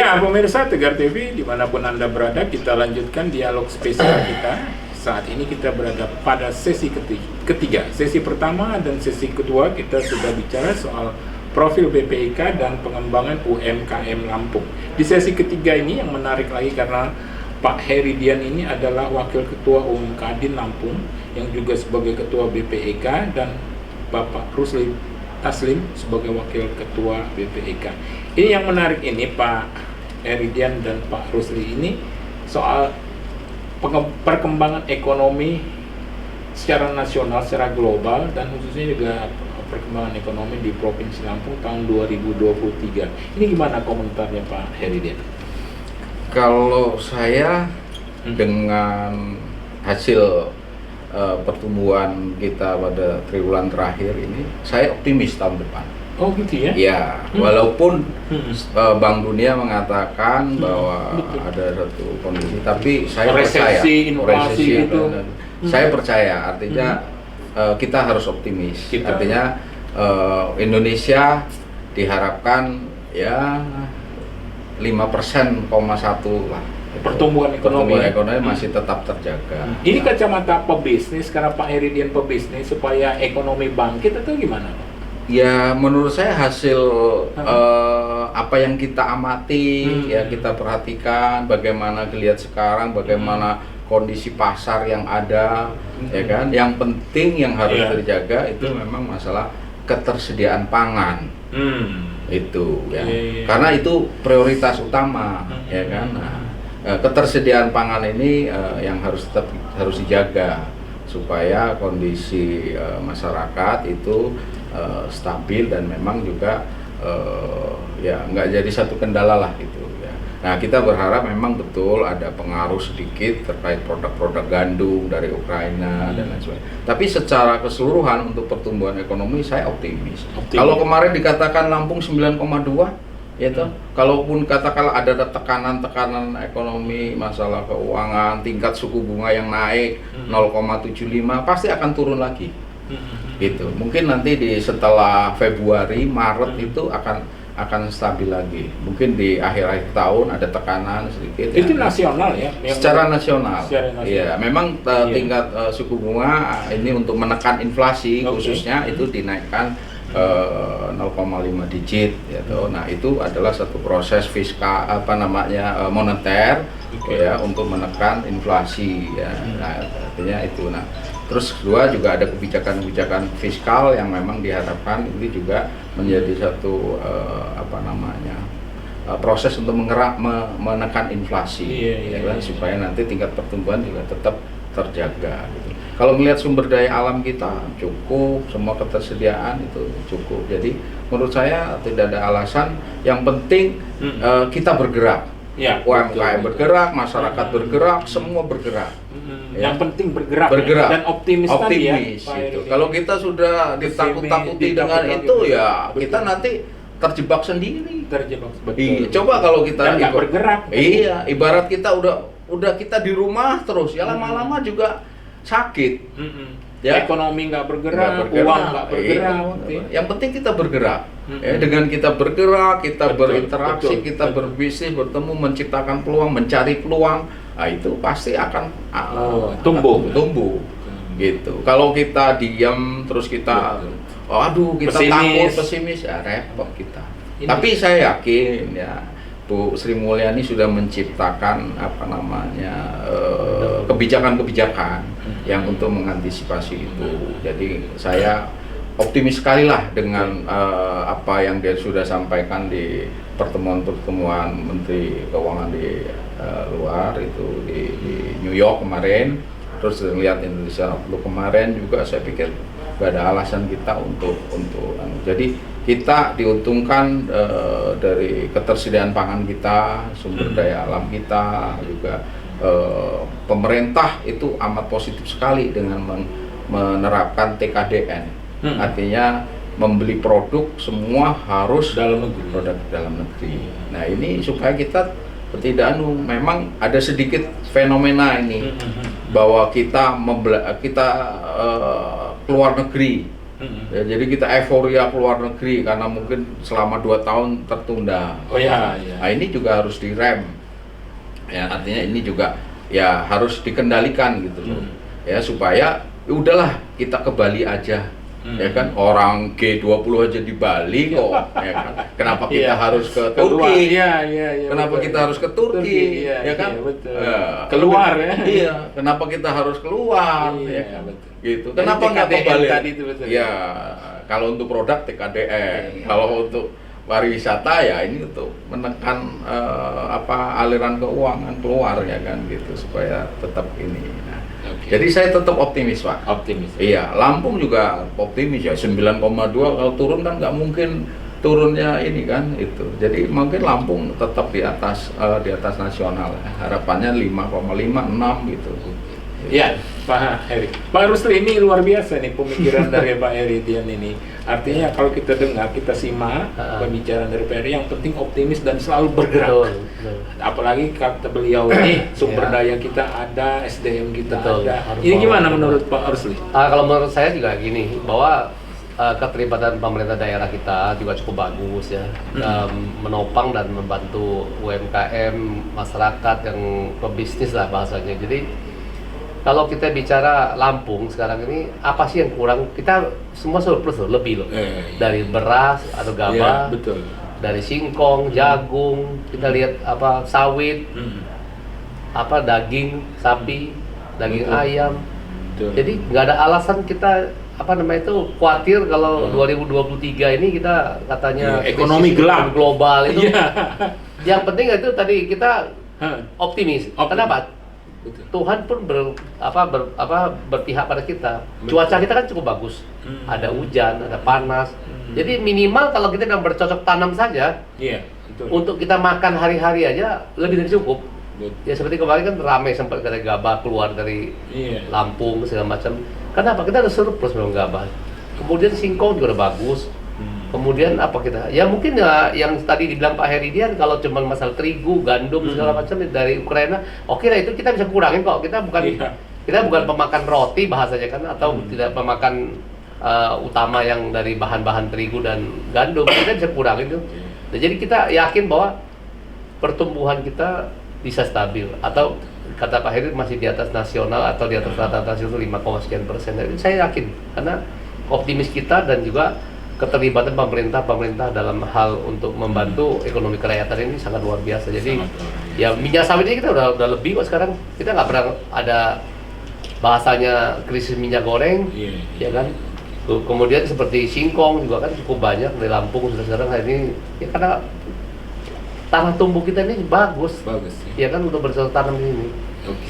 Ya, pemirsa Tegar TV, dimanapun Anda berada, kita lanjutkan dialog spesial kita. Saat ini kita berada pada sesi ketiga. Sesi pertama dan sesi kedua kita sudah bicara soal profil BPIK dan pengembangan UMKM Lampung. Di sesi ketiga ini yang menarik lagi karena Pak Heridian ini adalah Wakil Ketua Umum Kadin Lampung yang juga sebagai Ketua BPIK dan Bapak Rusli Taslim sebagai Wakil Ketua BPIK. Ini yang menarik ini Pak Heridian dan Pak Rusli ini soal perkembangan ekonomi secara nasional, secara global dan khususnya juga perkembangan ekonomi di Provinsi Lampung tahun 2023. Ini gimana komentarnya Pak Heridian? Kalau saya dengan hasil pertumbuhan kita pada triwulan terakhir ini, saya optimis tahun depan. Oh gitu ya? Ya, walaupun Bank Dunia mengatakan bahwa ada satu kondisi, tapi saya percaya inflasi itu. Saya percaya, artinya kita harus optimis. Artinya Indonesia diharapkan ya 5%,1 lah. Pertumbuhan ekonomi masih tetap terjaga. Ini kacamata pebisnis, karena Pak Heridian pebisnis, supaya ekonomi bangkit atau gimana Pak? Ya menurut saya hasil apa yang kita amati, ya kita perhatikan bagaimana dilihat sekarang, bagaimana kondisi pasar yang ada, ya kan. Yang penting yang harus terjaga itu memang masalah ketersediaan pangan. Itu ya. Karena itu prioritas utama, ya kan. Nah, ketersediaan pangan ini yang harus dijaga supaya kondisi masyarakat itu stabil dan memang juga ya nggak jadi satu kendala lah gitu ya. Nah kita berharap memang betul ada pengaruh sedikit terkait produk-produk gandum dari Ukraina dan lain sebagainya. Tapi secara keseluruhan untuk pertumbuhan ekonomi saya optimis. Kalau kemarin dikatakan Lampung 9,2 ya toh, kalaupun katakanlah ada tekanan ekonomi, masalah keuangan, tingkat suku bunga yang naik 0,75 pasti akan turun lagi. Gitu. Mungkin nanti setelah Februari, Maret itu akan stabil lagi. Mungkin di akhir tahun ada tekanan sedikit. Itu ya. Nasional ya? Secara nasional. Iya, memang tingkat suku bunga ini untuk menekan inflasi khususnya itu dinaikkan 0,5 digit gitu. Nah, itu adalah satu proses fiskal moneter ya untuk menekan inflasi ya. Nah, artinya itu. Nah, terus kedua juga ada kebijakan fiskal yang memang diharapkan ini juga menjadi satu proses untuk menekan inflasi supaya nanti tingkat pertumbuhan juga tetap terjaga gitu. Kalau melihat sumber daya alam kita cukup, semua ketersediaan itu cukup. Jadi menurut saya tidak ada alasan. Yang penting kita bergerak. Ya, UMKM bergerak, masyarakat bergerak, semua bergerak. Yang penting bergerak. Ya? Dan optimis tadi ya. Gitu. Kalau kita sudah ditakut-takuti dengan itu ya kita nanti terjebak sendiri. Iya, coba kalau kita nggak bergerak. Iya, ibarat kita udah kita di rumah terus ya lama-lama juga sakit. Ya. Ekonomi nggak bergerak, uang nggak bergerak. Yang penting kita bergerak. Ya, dengan kita bergerak, kita berinteraksi, kita berbisnis, bertemu, menciptakan peluang, mencari peluang, nah itu pasti akan tumbuh. Gitu. Kalau kita diam terus kita kita takut, pesimis, ya repot kita. Tapi saya yakin ya Bu Sri Mulyani sudah menciptakan kebijakan-kebijakan yang untuk mengantisipasi itu. Jadi saya optimis sekali lah dengan apa yang dia sudah sampaikan di pertemuan-pertemuan Menteri Keuangan di luar itu di New York kemarin. Terus lihat Indonesia kemarin juga saya pikir gak ada alasan kita untuk jadi kita diuntungkan dari ketersediaan pangan kita, sumber daya alam kita juga pemerintah itu amat positif sekali dengan menerapkan TKDN. Artinya membeli produk semua harus produk dalam negeri. Nah, ini supaya kita tidak memang ada sedikit fenomena ini bahwa kita keluar negeri Ya, jadi kita euforia keluar negeri karena mungkin selama 2 tahun tertunda. Oh ya, ya. Nah ini juga harus direm. Ya artinya ini juga ya harus dikendalikan gitu loh. Ya supaya udahlah kita ke Bali aja. Ya kan orang G20 aja di Bali kok, ya kan? Kenapa kita harus ke Turki? Iya, Kenapa betul. kita harus ke Turki? Iya, Ya kan? iya, betul. Ya, Keluar ya. Iya, kenapa kita harus keluar? Iya, Ya kan? betul. Gitu. Jadi Kenapa nggak ke TKDN Bali? tadi itu betul. Ya, kalau untuk produk TKDN, kalau untuk pariwisata ya ini untuk menekan aliran keuangan keluar ya kan gitu supaya tetap ini. Nah, jadi saya tetap optimis Pak. Optimis. Iya, Lampung juga optimis ya 9,2 kalau turun kan nggak mungkin turunnya ini kan itu. Jadi mungkin Lampung tetap di atas nasional. Harapannya 5,5 6 gitu. Ya, Pak Heri. Pak Rusli ini luar biasa nih pemikiran dari Pak Heri Dian ini. Artinya kalau kita dengar, kita simak pembicaraan dari Pak Heri, yang penting optimis dan selalu bergerak. Betul. Apalagi kata beliau ini sumber daya kita ada, SDM kita Betul. ada. Harus Ini gimana mau- menurut Pak Rusli? Kalau menurut saya juga gini, bahwa keterlibatan pemerintah daerah kita juga cukup bagus ya, menopang dan membantu UMKM, masyarakat yang pebisnis lah bahasanya. Jadi kalau kita bicara Lampung sekarang ini, apa sih yang kurang? Kita semua surplus loh, lebih loh. Dari beras atau Ya, gabah, betul. dari singkong, jagung, kita lihat apa sawit, apa daging sapi, daging Betul. ayam. Betul. Jadi nggak ada alasan kita khawatir kalau 2023 ini kita katanya Iya, ekonomi krisis gelap. global itu. Iya. Yang penting itu tadi kita Hah, optimis. Optimis. Kenapa? betul. Tuhan pun berpihak pada kita. Cuaca kita kan cukup bagus. Ada hujan, ada panas. Jadi minimal kalau kita yang bercocok tanam saja, Iya, betul. untuk kita makan hari-hari aja lebih dari cukup. Betul. Ya seperti kemarin kan ramai sempat kata gabah keluar dari Iya. Lampung segala macam. Kenapa? Kita ada surplus memang gabah. Kemudian singkong juga udah bagus. Kemudian apa kita? Ya mungkin ya yang tadi dibilang Pak Heridian, kalau cuma masalah terigu, gandum segala macam dari Ukraina, oke lah itu kita bisa kurangin kok. Kita bukan pemakan roti bahasanya kan, atau tidak pemakan utama yang dari bahan-bahan terigu dan gandum. Kita bisa kurangin itu. Nah, jadi kita yakin bahwa pertumbuhan kita bisa stabil, atau kata Pak Heri masih di atas nasional atau di atas rata-rata nasional 5, sekian %. Jadi saya yakin karena optimis kita dan juga keterlibatan pemerintah dalam hal untuk membantu ekonomi kerakyatan ini sangat luar biasa. Jadi ya minyak sawit ini kita udah lebih kok sekarang. Kita nggak pernah ada bahasanya krisis minyak goreng, ya kan. Kemudian seperti singkong juga kan cukup banyak di Lampung sudah sekarang hari ini. Ya karena tanah tumbuh kita ini bagus, ya kan, untuk bercocok tanam ini.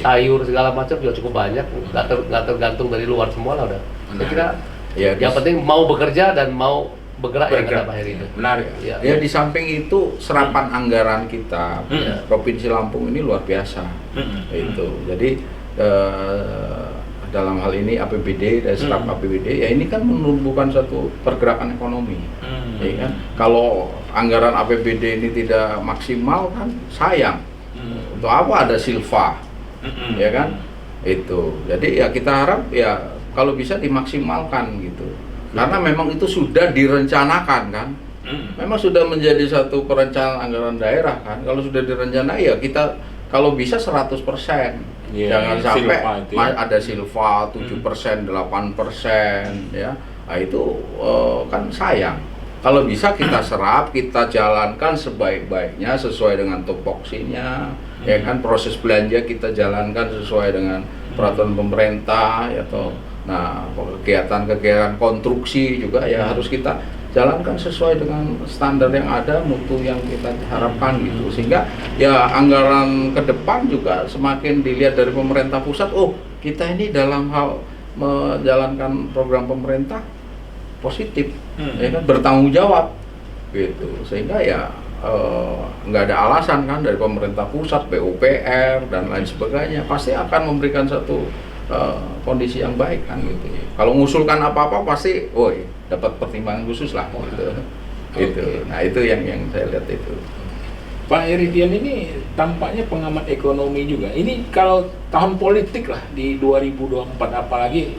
Sayur segala macam juga cukup banyak, nggak tergantung dari luar semua lah udah. Saya kira yang penting mau bekerja dan mau bergerak. Yang kata Pak Heri itu. Menarik. Ya di samping itu serapan anggaran kita Provinsi Lampung ini luar biasa. Itu. Jadi dalam hal ini APBD dan serap APBD ya ini kan menumbuhkan satu pergerakan ekonomi. Ya kan? Kalau anggaran APBD ini tidak maksimal kan sayang. Untuk apa ada silva? Ya kan? Itu. Jadi ya kita harap ya kalau bisa dimaksimalkan gitu. Karena memang itu sudah direncanakan kan. Memang sudah menjadi satu perencanaan anggaran daerah kan. Kalau sudah direncanakan ya kita kalau bisa 100%. Jangan sampai ada silva 7%, 8% ya. Nah itu kan sayang. Kalau bisa kita serap, kita jalankan sebaik-baiknya sesuai dengan tupoksinya, ya kan, proses belanja kita jalankan sesuai dengan peraturan pemerintah ya toh. Nah, kegiatan-kegiatan konstruksi juga ya harus kita jalankan sesuai dengan standar yang ada, mutu yang kita harapkan gitu. Sehingga ya anggaran ke depan juga semakin dilihat dari pemerintah pusat, oh kita ini dalam hal menjalankan program pemerintah positif, ya kan, bertanggung jawab gitu. Sehingga ya nggak ada alasan kan dari pemerintah pusat, PUPR dan lain sebagainya pasti akan memberikan satu kondisi yang baik kan gitu. Kalau mengusulkan apa-apa pasti, dapat pertimbangan khusus lah gitu. Gitu. Nah itu yang saya lihat itu. Pak Heridian ini tampaknya pengamat ekonomi juga. Ini kalau tahun politik lah di 2024 apalagi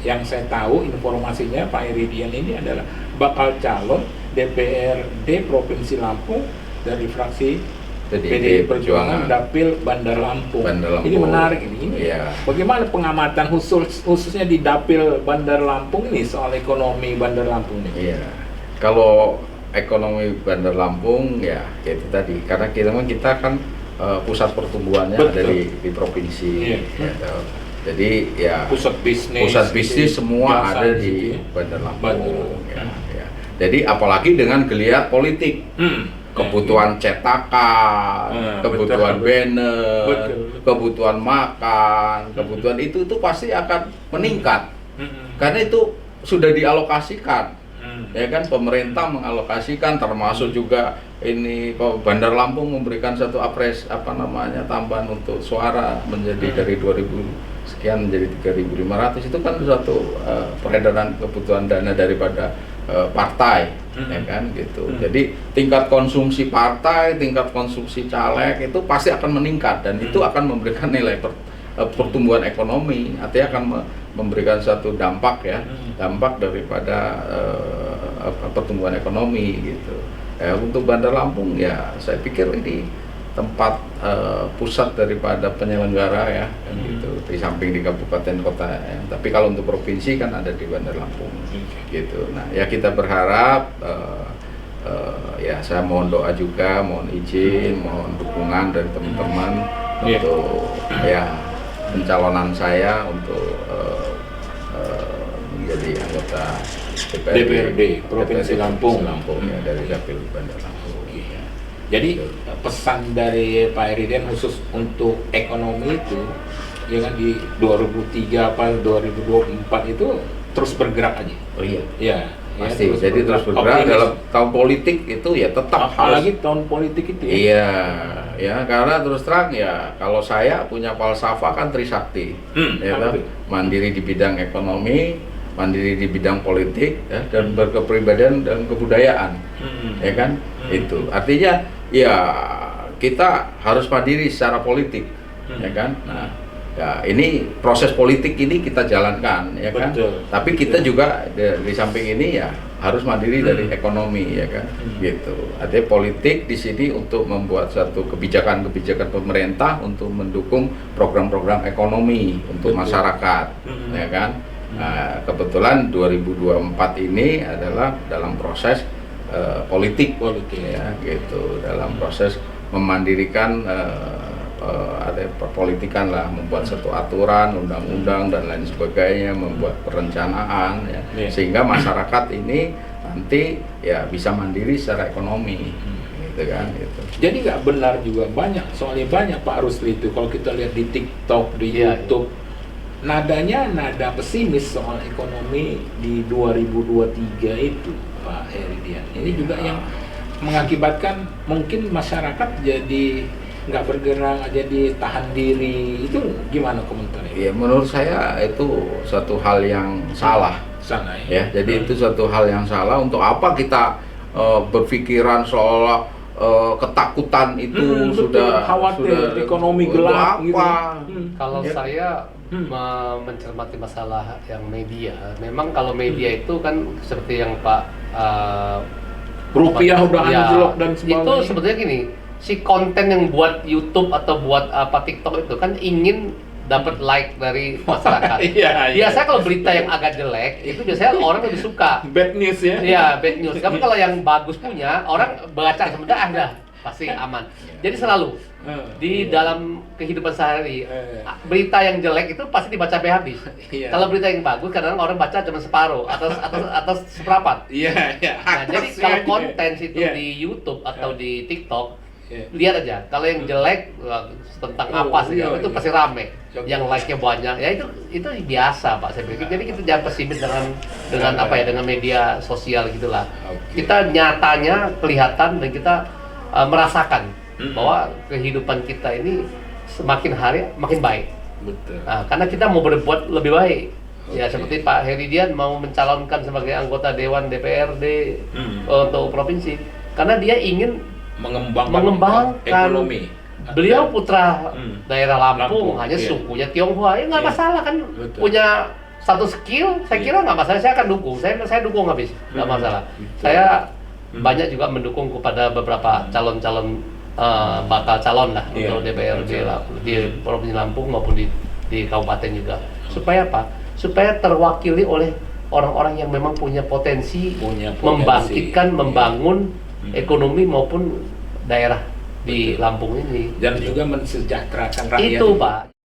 yang saya tahu informasinya Pak Heridian ini adalah bakal calon DPRD Provinsi Lampung dari fraksi PDI Perjuangan Dapil Bandar Lampung. Ini menarik ini. Iya. Bagaimana pengamatan khususnya di Dapil Bandar Lampung ini soal ekonomi Bandar Lampung ini? Iya. Kalau ekonomi Bandar Lampung ya itu tadi, karena kita kan pusat pertumbuhannya ada di provinsi. Iya. Gitu. Jadi ya pusat bisnis semua ada di Bandar Lampung. Ya. Jadi apalagi dengan geliat politik. Kebutuhan cetakan, kebutuhan banner, kebutuhan makan, kebutuhan itu pasti akan meningkat. Karena itu sudah dialokasikan. Ya kan, pemerintah mengalokasikan, termasuk juga ini Bandar Lampung memberikan satu tambahan untuk suara menjadi dari 2.000 sekian menjadi 3.500. Itu kan satu peredaran kebutuhan dana daripada partai, ya kan gitu. Jadi tingkat konsumsi partai, tingkat konsumsi caleg itu pasti akan meningkat, dan itu akan memberikan nilai pertumbuhan ekonomi, artinya akan memberikan satu dampak daripada pertumbuhan ekonomi gitu. Untuk Bandar Lampung ya saya pikir ini tempat pusat daripada penyelenggara ya kan gitu, di samping di kabupaten kota ya. Tapi kalau untuk provinsi kan ada di Bandar Lampung gitu. Nah ya kita berharap ya saya mohon doa juga, mohon izin, mohon dukungan dari teman-teman untuk ya pencalonan saya untuk menjadi anggota DPRD Provinsi Lampung ya, dari Dapil Bandar Lampung. Jadi pesan dari Pak Heridian khusus untuk ekonomi itu ya kan di 2003 apa 2024 itu terus bergerak aja. Oh iya. Ya, pasti. Ya, jadi terus bergerak dalam tahun politik itu ya tetap apalagi tahun politik itu. Iya, ya karena terus terang ya kalau saya punya falsafah kan Trisakti. Ya kan? Mandiri di bidang ekonomi, mandiri di bidang politik ya, dan berkepribadian dan kebudayaan. Ya kan? Itu. Artinya ya kita harus mandiri secara politik, ya kan. Nah, ya ini proses politik ini kita jalankan, ya kan. Tapi kita juga di samping ini ya harus mandiri dari ekonomi, ya kan. Gitu. Artinya politik di sini untuk membuat satu kebijakan-kebijakan pemerintah untuk mendukung program-program ekonomi untuk masyarakat, ya kan. Nah, kebetulan 2024 ini adalah dalam proses politik ya gitu, dalam proses memandirikan ada perpolitikan lah, membuat satu aturan, undang-undang dan lain sebagainya, membuat perencanaan ya, sehingga masyarakat ini nanti ya bisa mandiri secara ekonomi gitu kan gitu. Jadi nggak benar juga soalnya banyak Pak Rusli itu kalau kita lihat di TikTok, di YouTube nadanya nada pesimis soal ekonomi di 2023 itu Pak Heridian. Ini juga yang mengakibatkan mungkin masyarakat jadi nggak bergerak, jadi tahan diri. Itu gimana komentarnya? Ya menurut saya itu satu hal yang salah. Ya. Jadi itu satu hal yang salah. Untuk apa kita berpikiran seolah ketakutan itu sudah khawatir ekonomi gelap gitu. Kalau saya mencermati masalah yang media, memang kalau media itu kan seperti yang Pak rupiah udah anjlok dan sebagainya. Itu sebetulnya gini, si konten yang buat YouTube atau buat TikTok itu kan ingin dapat like dari masyarakat. Biasanya kalau berita yang agak jelek itu biasanya orang lebih suka. Bad news ya? Iya, bad news. Tapi kalau yang bagus punya, orang baca sebentar pasti aman. Jadi selalu di dalam kehidupan sehari berita yang jelek itu pasti dibaca sampai habis. Kalau berita yang bagus kadang orang baca cuma separuh atau seperempat. Nah, jadi kalau konten itu di YouTube atau di TikTok, lihat aja. Kalau yang jelek tentang apa sih itu pasti rame. Yang like-nya banyak. Ya itu biasa Pak saya pikir. Jadi kita jangan pesimis dengan apa ya, dengan media sosial gitulah. Kita nyatanya kelihatan dan kita merasakan bahwa kehidupan kita ini semakin hari makin baik. Betul. Nah, karena kita mau berbuat lebih baik. Ya seperti Pak Heridian mau mencalonkan sebagai anggota Dewan DPRD untuk provinsi, karena dia ingin mengembangkan ekonomi. Beliau putra daerah Lampung, hanya sukunya Tionghoa, ya nggak masalah kan. Betul. Punya satu skill, saya kira nggak masalah, saya akan dukung, saya dukung habis, nggak masalah. Saya banyak juga mendukung kepada beberapa calon-calon bakal calon lah untuk DPR di Provinsi Lampung maupun di kabupaten juga. Supaya apa? Supaya terwakili oleh orang-orang yang memang punya potensi, membangkitkan, membangun ekonomi maupun daerah di Lampung ini. Dan juga mensejahterakan rakyat. Itu Pak.